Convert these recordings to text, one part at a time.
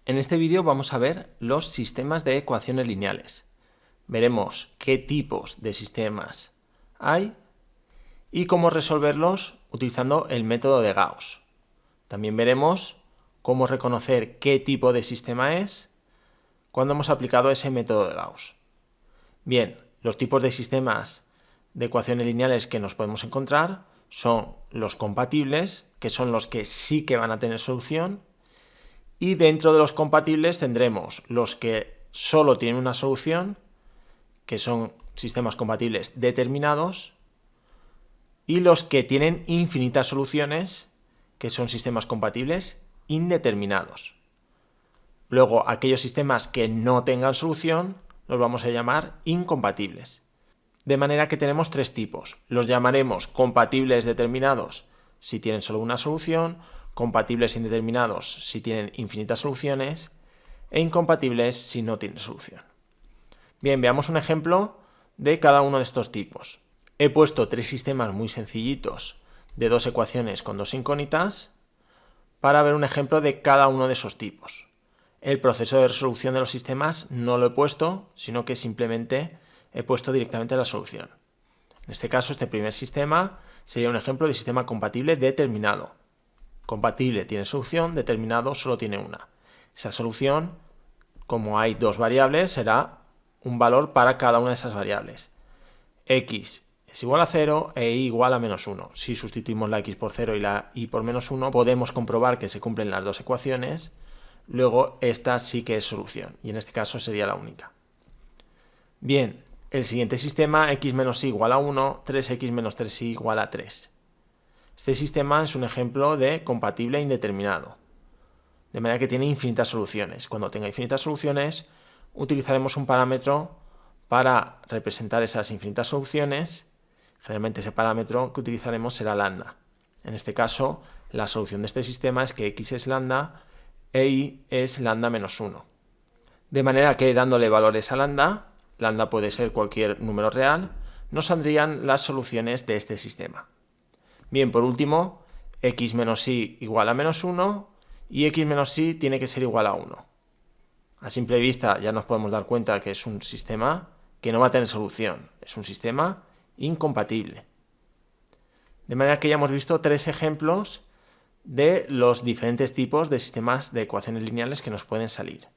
En este vídeo vamos a ver los sistemas de ecuaciones lineales. Veremos qué tipos de sistemas hay y cómo resolverlos utilizando el método de Gauss. También veremos cómo reconocer qué tipo de sistema es cuando hemos aplicado ese método de Gauss. Bien, los tipos de sistemas de ecuaciones lineales que nos podemos encontrar son los compatibles, que son los que sí que van a tener solución, y dentro de los compatibles tendremos los que solo tienen una solución, que son sistemas compatibles determinados, y los que tienen infinitas soluciones, que son sistemas compatibles indeterminados. Luego, aquellos sistemas que no tengan solución los vamos a llamar incompatibles. De manera que tenemos tres tipos. Los llamaremos compatibles determinados si tienen solo una solución, compatibles indeterminados si tienen infinitas soluciones e incompatibles si no tienen solución. Bien, veamos un ejemplo de cada uno de estos tipos. He puesto tres sistemas muy sencillitos de dos ecuaciones con dos incógnitas para ver un ejemplo de cada uno de esos tipos. El proceso de resolución de los sistemas no lo he puesto, sino que simplemente he puesto directamente la solución. En este caso, este primer sistema sería un ejemplo de sistema compatible determinado. Compatible tiene solución, determinado solo tiene una. Esa solución, como hay dos variables, será un valor para cada una de esas variables. X es igual a 0 e y igual a menos 1. Si sustituimos la x por 0 y la y por menos 1, podemos comprobar que se cumplen las dos ecuaciones. Luego esta sí que es solución, y en este caso sería la única. Bien, el siguiente sistema, x menos y igual a 1, 3x menos 3y igual a 3. Este sistema es un ejemplo de compatible indeterminado, de manera que tiene infinitas soluciones. Cuando tenga infinitas soluciones, utilizaremos un parámetro para representar esas infinitas soluciones. Generalmente ese parámetro que utilizaremos será lambda. En este caso, la solución de este sistema es que x es lambda e y es lambda menos 1. De manera que dándole valores a lambda puede ser cualquier número real, nos saldrían las soluciones de este sistema. Bien, por último, x menos y igual a menos 1 y x menos y tiene que ser igual a 1. A simple vista ya nos podemos dar cuenta que es un sistema que no va a tener solución, es un sistema incompatible. De manera que ya hemos visto tres ejemplos de los diferentes tipos de sistemas de ecuaciones lineales que nos pueden salir.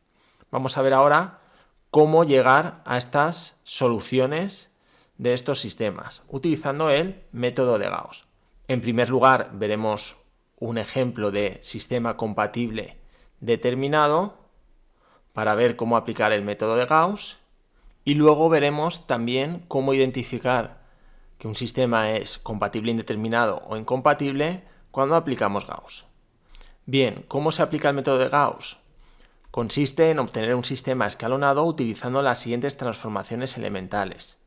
Vamos a ver ahora cómo llegar a estas soluciones de estos sistemas utilizando el método de Gauss. En primer lugar, veremos un ejemplo de sistema compatible determinado para ver cómo aplicar el método de Gauss, y luego veremos también cómo identificar que un sistema es compatible indeterminado o incompatible cuando aplicamos Gauss. Bien, ¿cómo se aplica el método de Gauss? Consiste en obtener un sistema escalonado utilizando las siguientes transformaciones elementales: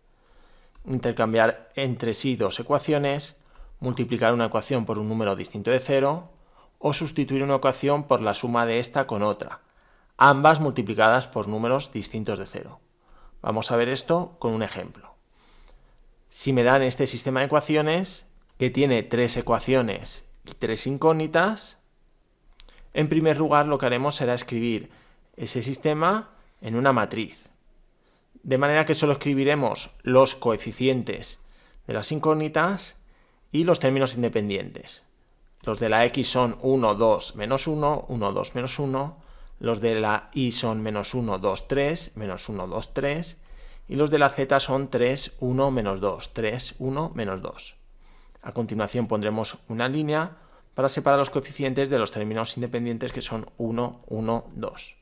intercambiar entre sí dos ecuaciones, multiplicar una ecuación por un número distinto de 0 o sustituir una ecuación por la suma de esta con otra, ambas multiplicadas por números distintos de 0. Vamos a ver esto con un ejemplo. Si me dan este sistema de ecuaciones que tiene tres ecuaciones y tres incógnitas, en primer lugar lo que haremos será escribir ese sistema en una matriz. De manera que solo escribiremos los coeficientes de las incógnitas y los términos independientes. Los de la x son 1, 2, menos 1, 1, 2, menos 1. Los de la y son menos 1, 2, 3, menos 1, 2, 3. Y los de la z son 3, 1, menos 2, 3, 1, menos 2. A continuación pondremos una línea para separar los coeficientes de los términos independientes, que son 1, 1, 2.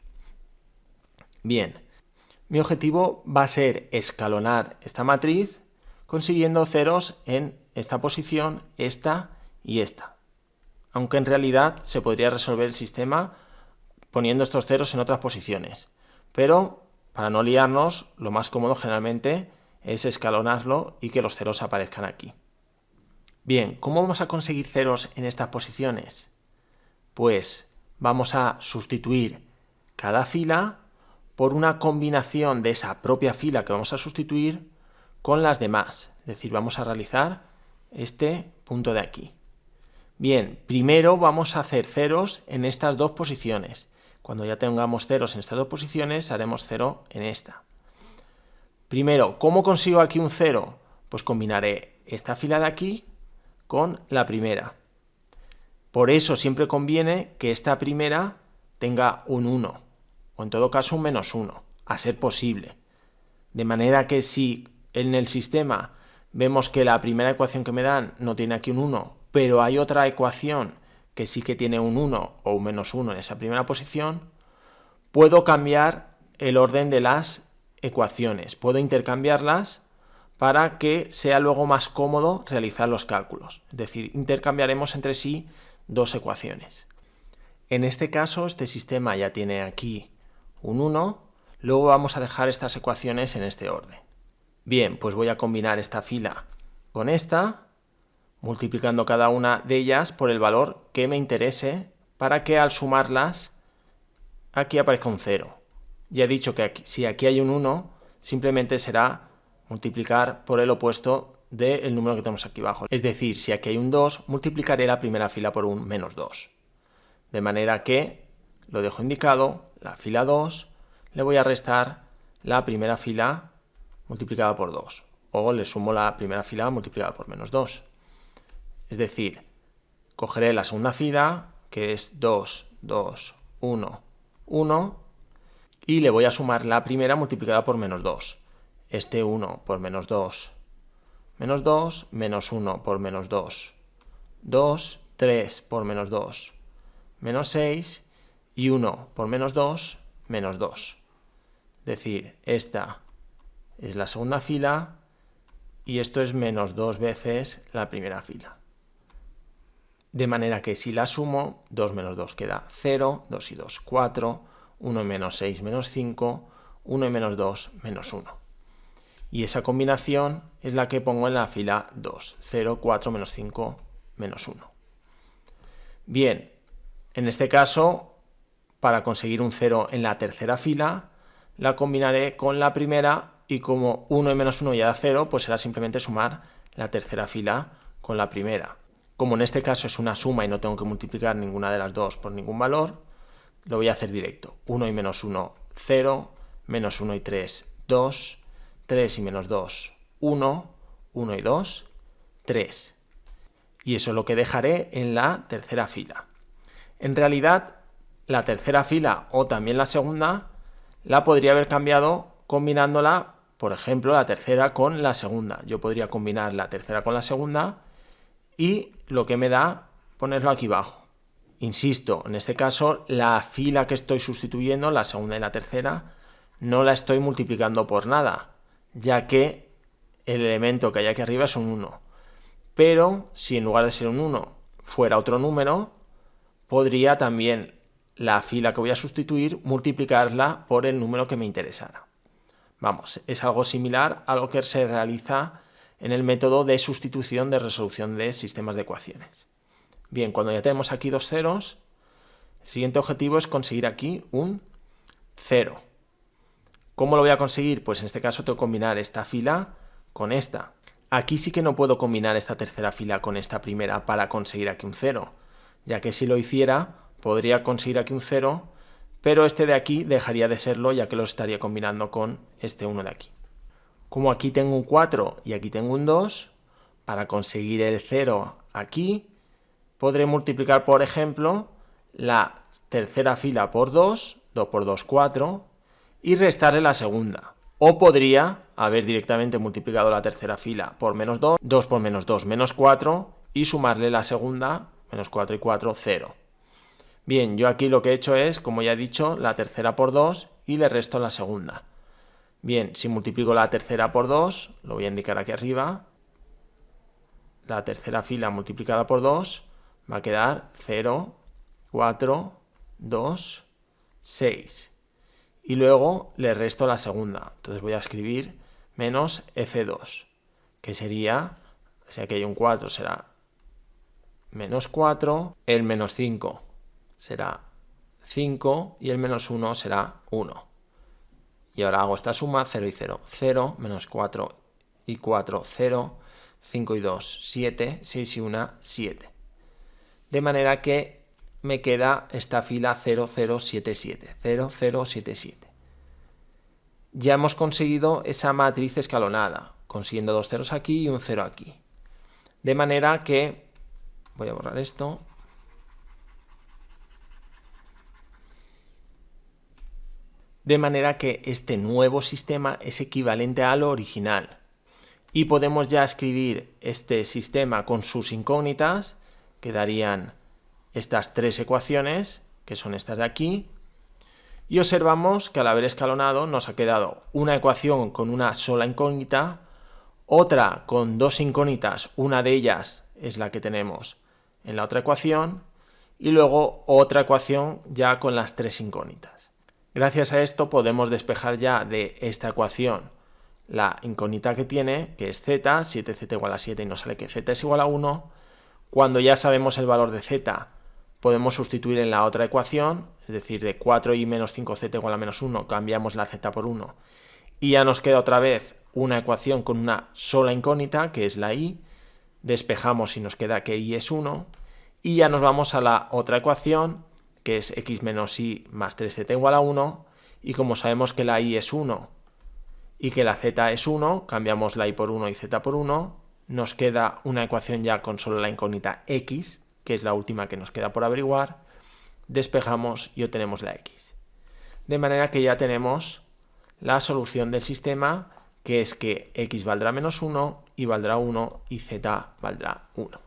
Bien, mi objetivo va a ser escalonar esta matriz consiguiendo ceros en esta posición, esta y esta. Aunque en realidad se podría resolver el sistema poniendo estos ceros en otras posiciones. Pero para no liarnos, lo más cómodo generalmente es escalonarlo y que los ceros aparezcan aquí. Bien, ¿cómo vamos a conseguir ceros en estas posiciones? Pues vamos a sustituir cada fila por una combinación de esa propia fila que vamos a sustituir con las demás. Es decir, vamos a realizar este punto de aquí. Bien, primero vamos a hacer ceros en estas dos posiciones. Cuando ya tengamos ceros en estas dos posiciones, haremos 0 en esta. Primero, ¿cómo consigo aquí un 0? Pues combinaré esta fila de aquí con la primera. Por eso siempre conviene que esta primera tenga un 1, o en todo caso un menos 1, a ser posible. De manera que si en el sistema vemos que la primera ecuación que me dan no tiene aquí un 1, pero hay otra ecuación que sí que tiene un 1 o un menos 1 en esa primera posición, puedo cambiar el orden de las ecuaciones, puedo intercambiarlas para que sea luego más cómodo realizar los cálculos. Es decir, intercambiaremos entre sí dos ecuaciones. En este caso, este sistema ya tiene aquí un 1, luego vamos a dejar estas ecuaciones en este orden. Bien, pues voy a combinar esta fila con esta, multiplicando cada una de ellas por el valor que me interese para que al sumarlas aquí aparezca un 0. Ya he dicho que si aquí hay un 1, simplemente será multiplicar por el opuesto del número que tenemos aquí abajo. Es decir, si aquí hay un 2, multiplicaré la primera fila por un menos 2. De manera que lo dejo indicado, la fila 2, le voy a restar la primera fila multiplicada por 2. O le sumo la primera fila multiplicada por menos 2. Es decir, cogeré la segunda fila, que es 2, 2, 1, 1, y le voy a sumar la primera multiplicada por menos 2. Este 1 por menos 2, menos 2, menos 1 por menos 2, 2, 3 por menos 2, menos 6, y 1 por menos 2, menos 2. Es decir, esta es la segunda fila, y esto es menos 2 veces la primera fila. De manera que si la sumo, 2 menos 2 queda 0, 2 y 2, 4, 1 y menos 6, menos 5, 1 y menos 2, menos 1. Y esa combinación es la que pongo en la fila 2, 0, 4, menos 5, menos 1. Bien, en este caso, para conseguir un 0 en la tercera fila, la combinaré con la primera y como 1 y menos 1 ya da 0, pues será simplemente sumar la tercera fila con la primera. Como en este caso es una suma y no tengo que multiplicar ninguna de las dos por ningún valor, lo voy a hacer directo. 1 y menos 1, 0, menos 1 y 3, 2, 3 y menos 2, 1, 1 y 2, 3. Y eso es lo que dejaré en la tercera fila. En realidad, la tercera fila o también la segunda la podría haber cambiado combinándola, por ejemplo, la tercera con la segunda. Yo podría combinar la tercera con la segunda y lo que me da ponerlo aquí abajo. Insisto, en este caso la fila que estoy sustituyendo, la segunda y la tercera, no la estoy multiplicando por nada, ya que el elemento que hay aquí arriba es un 1. Pero si en lugar de ser un 1 fuera otro número, podría también la fila que voy a sustituir multiplicarla por el número que me interesara. Vamos, es algo similar a lo que se realiza en el método de sustitución de resolución de sistemas de ecuaciones. Bien, cuando ya tenemos aquí dos ceros, el siguiente objetivo es conseguir aquí un 0. ¿Cómo lo voy a conseguir? Pues en este caso tengo que combinar esta fila con esta. Aquí sí que no puedo combinar esta tercera fila con esta primera para conseguir aquí un 0, ya que si lo hiciera podría conseguir aquí un 0, pero este de aquí dejaría de serlo ya que lo estaría combinando con este 1 de aquí. Como aquí tengo un 4 y aquí tengo un 2, para conseguir el 0 aquí, podré multiplicar, por ejemplo, la tercera fila por 2, 2 por 2, 4, y restarle la segunda. O podría haber directamente multiplicado la tercera fila por menos 2, 2 por menos 2, menos 4, y sumarle la segunda, menos 4 y 4, 0. Bien, yo aquí lo que he hecho es, como ya he dicho, la tercera por 2 y le resto la segunda. Bien, si multiplico la tercera por 2, lo voy a indicar aquí arriba, la tercera fila multiplicada por 2 va a quedar 0, 4, 2, 6. Y luego le resto la segunda. Entonces voy a escribir menos F2, que sería, si aquí hay un 4 será menos 4, el menos 5 será 5 y el menos 1 será 1. Y ahora hago esta suma, 0 y 0, 0, menos 4 y 4, 0, 5 y 2, 7, 6 y 1, 7. De manera que me queda esta fila 0077, 0077. Ya hemos conseguido esa matriz escalonada, consiguiendo dos ceros aquí y un cero aquí. De manera que, voy a borrar esto. De manera que este nuevo sistema es equivalente a lo original. Y podemos ya escribir este sistema con sus incógnitas, que darían estas tres ecuaciones, que son estas de aquí. Y observamos que al haber escalonado nos ha quedado una ecuación con una sola incógnita, otra con dos incógnitas, una de ellas es la que tenemos en la otra ecuación, y luego otra ecuación ya con las tres incógnitas. Gracias a esto podemos despejar ya de esta ecuación la incógnita que tiene, que es z, 7z igual a 7 y nos sale que z es igual a 1. Cuando ya sabemos el valor de z, podemos sustituir en la otra ecuación, es decir, de 4y menos 5z igual a menos 1, cambiamos la z por 1 y ya nos queda otra vez una ecuación con una sola incógnita, que es la y, despejamos y nos queda que y es 1, y ya nos vamos a la otra ecuación, que es x menos y más 3z igual a 1, y como sabemos que la y es 1 y que la z es 1, cambiamos la y por 1 y z por 1, nos queda una ecuación ya con solo la incógnita x, que es la última que nos queda por averiguar, despejamos y obtenemos la x. De manera que ya tenemos la solución del sistema, que es que x valdrá menos 1, y valdrá 1 y z valdrá 1.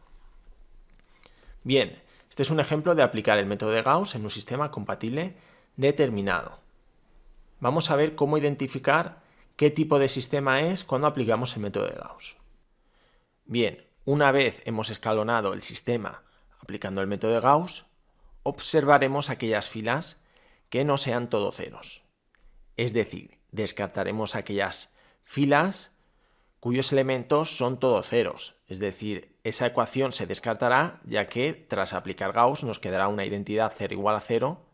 Bien, este es un ejemplo de aplicar el método de Gauss en un sistema compatible determinado. Vamos a ver cómo identificar qué tipo de sistema es cuando aplicamos el método de Gauss. Bien, una vez hemos escalonado el sistema aplicando el método de Gauss, observaremos aquellas filas que no sean todo ceros. Es decir, descartaremos aquellas filas cuyos elementos son todos ceros. Es decir, esa ecuación se descartará, ya que tras aplicar Gauss nos quedará una identidad 0 igual a 0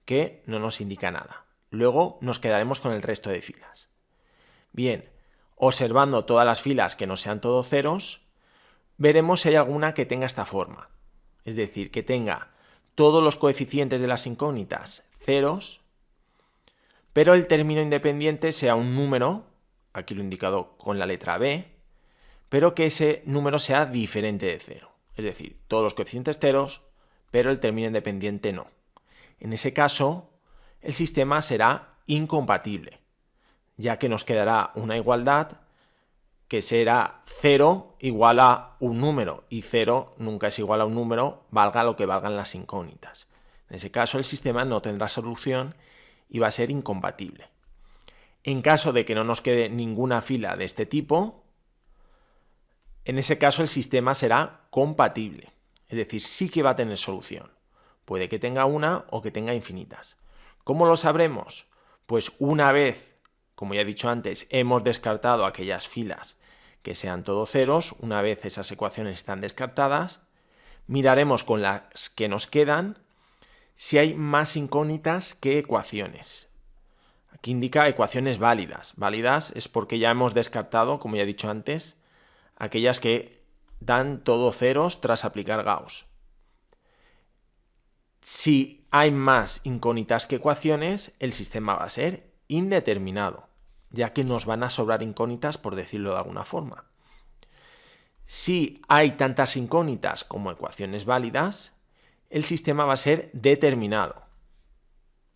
que no nos indica nada. Luego nos quedaremos con el resto de filas. Bien, observando todas las filas que no sean todos ceros, veremos si hay alguna que tenga esta forma. Es decir, que tenga todos los coeficientes de las incógnitas ceros, pero el término independiente sea un número, aquí lo he indicado con la letra B, pero que ese número sea diferente de 0. Es decir, todos los coeficientes ceros, pero el término independiente no. En ese caso, el sistema será incompatible, ya que nos quedará una igualdad que será 0 igual a un número, y 0 nunca es igual a un número, valga lo que valgan las incógnitas. En ese caso el sistema no tendrá solución y va a ser incompatible. En caso de que no nos quede ninguna fila de este tipo, en ese caso el sistema será compatible, es decir, sí que va a tener solución. Puede que tenga una o que tenga infinitas. ¿Cómo lo sabremos? Pues una vez, como ya he dicho antes, hemos descartado aquellas filas que sean todos ceros, una vez esas ecuaciones están descartadas, miraremos con las que nos quedan si hay más incógnitas que ecuaciones. Aquí indica ecuaciones válidas. Válidas es porque ya hemos descartado, como ya he dicho antes, aquellas que dan todo ceros tras aplicar Gauss. Si hay más incógnitas que ecuaciones, el sistema va a ser indeterminado, ya que nos van a sobrar incógnitas, por decirlo de alguna forma. Si hay tantas incógnitas como ecuaciones válidas, el sistema va a ser determinado,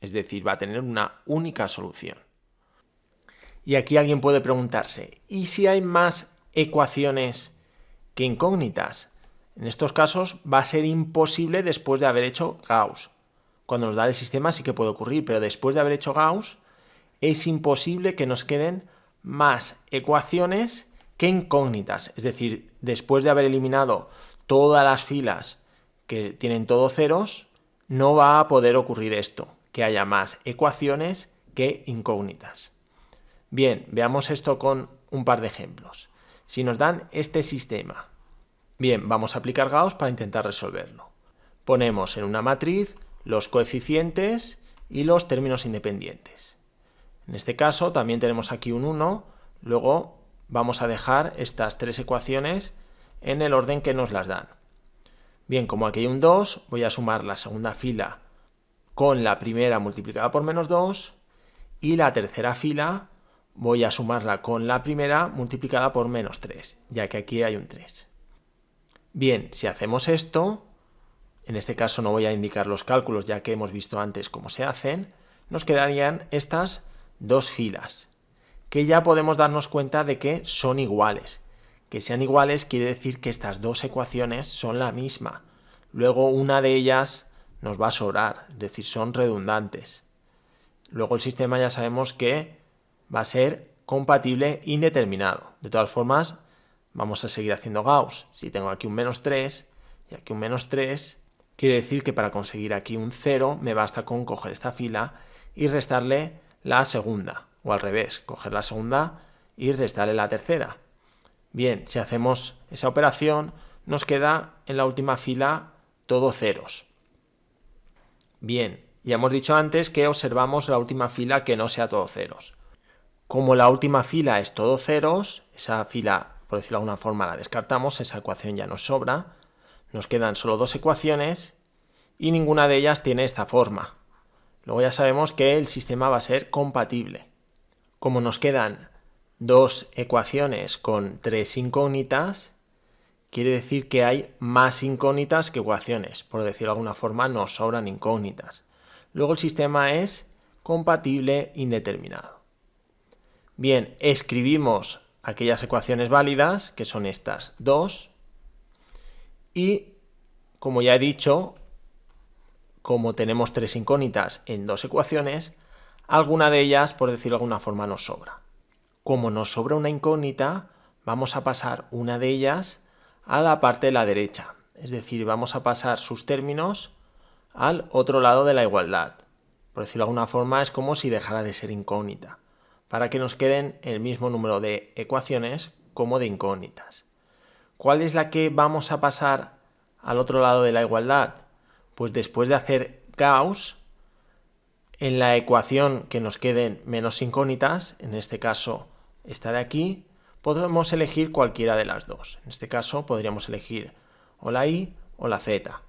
es decir, va a tener una única solución. Y aquí alguien puede preguntarse, ¿y si hay más ecuaciones que incógnitas? En estos casos va a ser imposible después de haber hecho Gauss. Cuando nos da el sistema sí que puede ocurrir, pero después de haber hecho Gauss es imposible que nos queden más ecuaciones que incógnitas. Es decir, después de haber eliminado todas las filas que tienen todos ceros, no va a poder ocurrir esto, que haya más ecuaciones que incógnitas. Bien, veamos esto con un par de ejemplos. Si nos dan este sistema, bien, vamos a aplicar Gauss para intentar resolverlo. Ponemos en una matriz los coeficientes y los términos independientes. En este caso también tenemos aquí un 1, luego vamos a dejar estas tres ecuaciones en el orden que nos las dan. Bien, como aquí hay un 2, voy a sumar la segunda fila con la primera multiplicada por menos 2 y la tercera fila voy a sumarla con la primera multiplicada por menos 3, ya que aquí hay un 3. Bien, si hacemos esto, en este caso no voy a indicar los cálculos ya que hemos visto antes cómo se hacen, nos quedarían estas dos filas, que ya podemos darnos cuenta de que son iguales. Que sean iguales quiere decir que estas dos ecuaciones son la misma. Luego una de ellas nos va a sobrar, es decir, son redundantes. Luego el sistema ya sabemos que va a ser compatible indeterminado. De todas formas, vamos a seguir haciendo Gauss. Si tengo aquí un menos 3 y aquí un menos 3, quiere decir que para conseguir aquí un 0 me basta con coger esta fila y restarle la segunda. O al revés, coger la segunda y restarle la tercera. Bien, si hacemos esa operación, nos queda en la última fila todo ceros. Bien, ya hemos dicho antes que observamos la última fila que no sea todo ceros. Como la última fila es todo ceros, esa fila, por decirlo de alguna forma, la descartamos, esa ecuación ya nos sobra. Nos quedan solo dos ecuaciones y ninguna de ellas tiene esta forma. Luego ya sabemos que el sistema va a ser compatible. Como nos quedan dos ecuaciones con tres incógnitas, quiere decir que hay más incógnitas que ecuaciones. Por decirlo de alguna forma, nos sobran incógnitas. Luego el sistema es compatible indeterminado. Bien, escribimos aquellas ecuaciones válidas, que son estas dos, y como ya he dicho, como tenemos tres incógnitas en dos ecuaciones, alguna de ellas, por decirlo de alguna forma, nos sobra. Como nos sobra una incógnita, vamos a pasar una de ellas a la parte de la derecha. Es decir, vamos a pasar sus términos al otro lado de la igualdad. Por decirlo de alguna forma, es como si dejara de ser incógnita, para que nos queden el mismo número de ecuaciones como de incógnitas. ¿Cuál es la que vamos a pasar al otro lado de la igualdad? Pues después de hacer Gauss, en la ecuación que nos queden menos incógnitas, en este caso esta de aquí, podemos elegir cualquiera de las dos. En este caso podríamos elegir o la y o la z.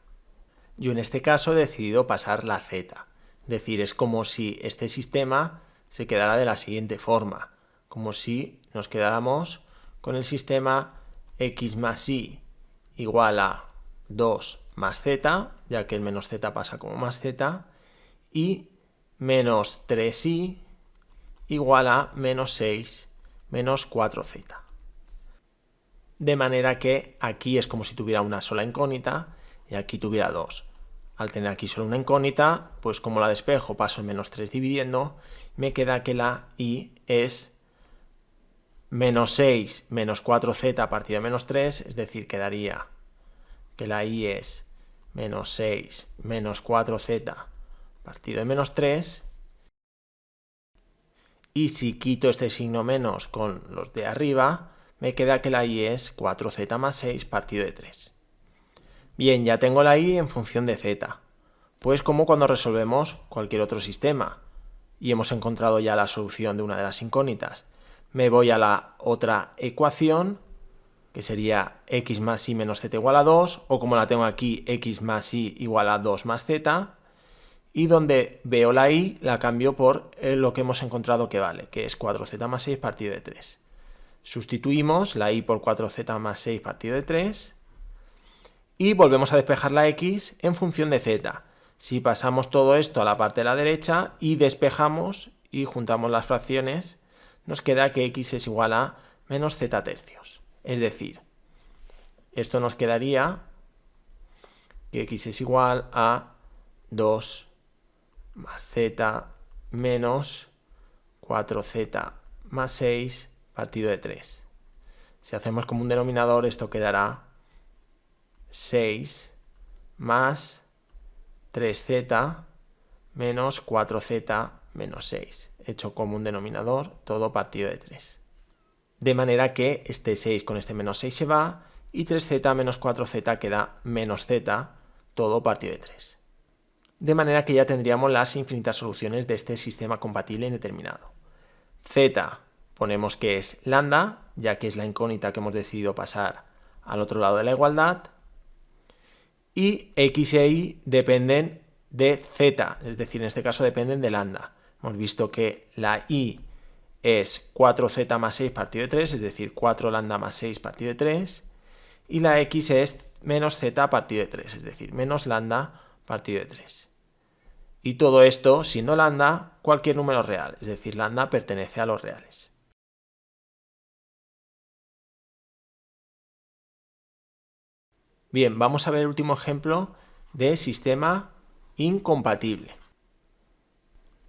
Yo en este caso he decidido pasar la z. Es decir, es como si este sistema se quedara de la siguiente forma. Como si nos quedáramos con el sistema x más y igual a 2 más z, ya que el menos z pasa como más z, y menos 3y igual a menos 6 menos 4z. De manera que aquí es como si tuviera una sola incógnita y aquí tuviera dos. Al tener aquí solo una incógnita, pues como la despejo paso el menos 3 dividiendo, me queda que la y es menos 6 menos 4z partido de menos 3, es decir, quedaría que la y es menos 6 menos 4z partido de menos 3. Y si quito este signo menos con los de arriba, me queda que la y es 4z más 6 partido de 3. Bien, ya tengo la y en función de z. Pues como cuando resolvemos cualquier otro sistema y hemos encontrado ya la solución de una de las incógnitas. Me voy a la otra ecuación, que sería x más y menos z igual a 2, o como la tengo aquí, x más y igual a 2 más z, y donde veo la y la cambio por lo que hemos encontrado que vale, que es 4z más 6 partido de 3. Sustituimos la y por 4z más 6 partido de 3 y volvemos a despejar la x en función de z. Si pasamos todo esto a la parte de la derecha y despejamos y juntamos las fracciones, nos queda que x es igual a menos z tercios. Es decir, esto nos quedaría que x es igual a 2 más z menos 4z más 6 partido de 3. Si hacemos como un denominador, esto quedará 6 más 3z menos 4z menos 6, hecho como un denominador, todo partido de 3. De manera que este 6 con este menos 6 se va y 3z menos 4z queda menos z, todo partido de 3. De manera que ya tendríamos las infinitas soluciones de este sistema compatible indeterminado. Z ponemos que es lambda, ya que es la incógnita que hemos decidido pasar al otro lado de la igualdad. y x e y dependen de z, es decir, en este caso dependen de lambda. Hemos visto que la y es 4z más 6 partido de 3, es decir, 4 lambda más 6 partido de 3, y la x es menos z partido de 3, es decir, menos lambda partido de 3. Y todo esto siendo lambda cualquier número real, es decir, lambda pertenece a los reales. Bien, vamos a ver el último ejemplo de sistema incompatible.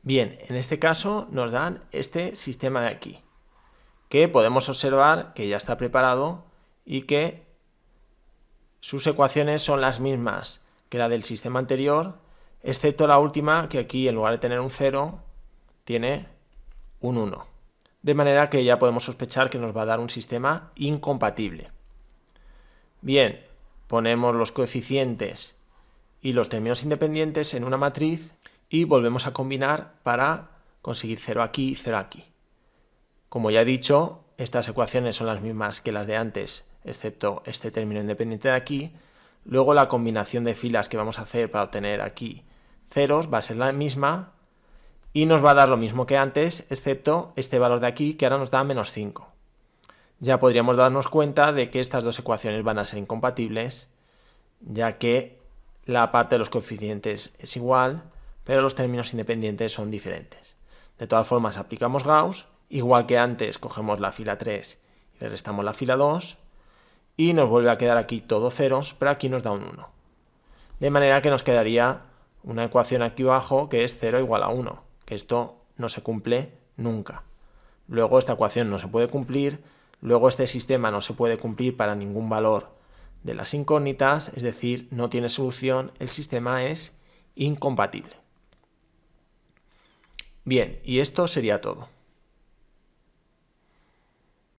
Bien, en este caso nos dan este sistema de aquí, que podemos observar que ya está preparado y que sus ecuaciones son las mismas que la del sistema anterior, excepto la última, que aquí en lugar de tener un 0, tiene un 1. De manera que ya podemos sospechar que nos va a dar un sistema incompatible. Bien, ponemos los coeficientes y los términos independientes en una matriz y volvemos a combinar para conseguir 0 aquí y 0 aquí. Como ya he dicho, estas ecuaciones son las mismas que las de antes, excepto este término independiente de aquí. Luego la combinación de filas que vamos a hacer para obtener aquí ceros va a ser la misma y nos va a dar lo mismo que antes, excepto este valor de aquí, que ahora nos da menos 5. Ya podríamos darnos cuenta de que estas dos ecuaciones van a ser incompatibles, ya que la parte de los coeficientes es igual, pero los términos independientes son diferentes. De todas formas, aplicamos Gauss, igual que antes cogemos la fila 3 y le restamos la fila 2, y nos vuelve a quedar aquí todo ceros, pero aquí nos da un 1. De manera que nos quedaría una ecuación aquí abajo que es 0 igual a 1, que esto no se cumple nunca. Luego esta ecuación no se puede cumplir, luego este sistema no se puede cumplir para ningún valor de las incógnitas, es decir, no tiene solución, el sistema es incompatible. Bien, y esto sería todo.